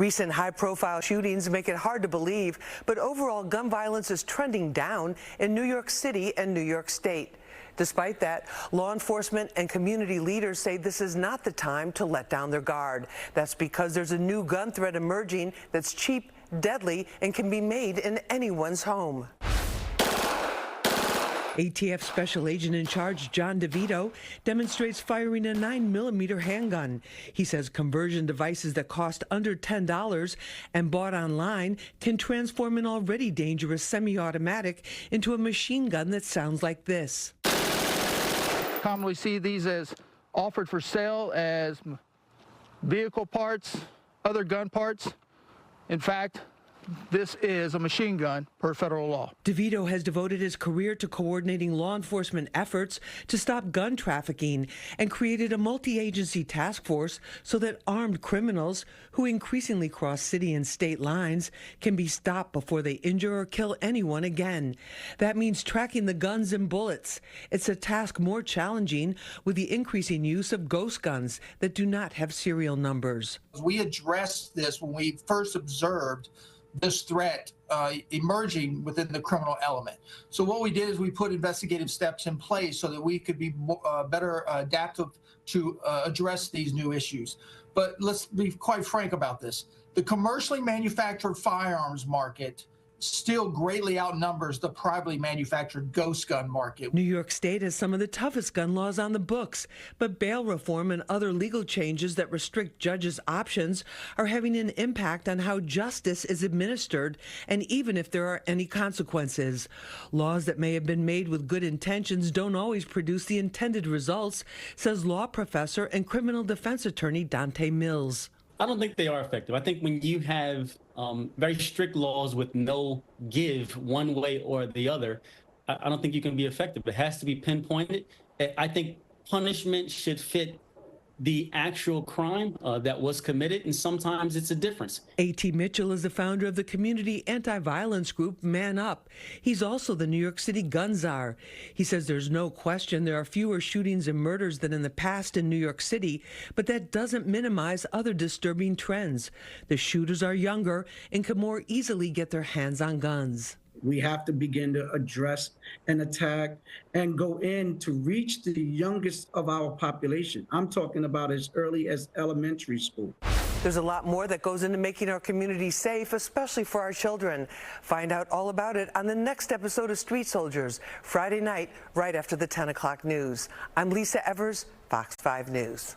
Recent high-profile shootings make it hard to believe, but overall gun violence is trending down in New York City and New York State. Despite that, law enforcement and community leaders say this is not the time to let down their guard. That's because there's a new gun threat emerging that's cheap, deadly, and can be made in anyone's home. ATF Special Agent in Charge John DeVito demonstrates firing a 9mm handgun. He says conversion devices that cost under $10 and bought online can transform an already dangerous semi-automatic into a machine gun that sounds like this. Commonly see these as offered for sale as vehicle parts, other gun parts. In fact, this is a machine gun per federal law. DeVito has devoted his career to coordinating law enforcement efforts to stop gun trafficking and created a multi-agency task force so that armed criminals who increasingly cross city and state lines can be stopped before they injure or kill anyone again. That means tracking the guns and bullets. It's a task more challenging with the increasing use of ghost guns that do not have serial numbers. We addressed this when we first observed this threat emerging within the criminal element. So what we did is we put investigative steps in place so that we could be better adaptive to address these new issues. But let's be quite frank about this. The commercially manufactured firearms market still greatly outnumbers the privately manufactured ghost gun market. New York State has some of the toughest gun laws on the books, but bail reform and other legal changes that restrict judges' options are having an impact on how justice is administered and even if there are any consequences. Laws that may have been made with good intentions don't always produce the intended results, says law professor and criminal defense attorney Dante Mills. I don't think they are effective. I think when you have very strict laws with no give one way or the other, I don't think you can be effective. It has to be pinpointed. I think punishment should fit the actual crime that was committed, and sometimes it's a difference. A.T. Mitchell is the founder of the community anti-violence group ManUp. He's also the New York City gun czar. He says there's no question there are fewer shootings and murders than in the past in New York City, but that doesn't minimize other disturbing trends. The shooters are younger and can more easily get their hands on guns. We have to begin to address and attack and go in to reach the youngest of our population. I'm talking about as early as elementary school. There's a lot more that goes into making our community safe, especially for our children. Find out all about it on the next episode of Street Soldiers, Friday night, right after the 10 o'clock news. I'm Lisa Evers, Fox 5 News.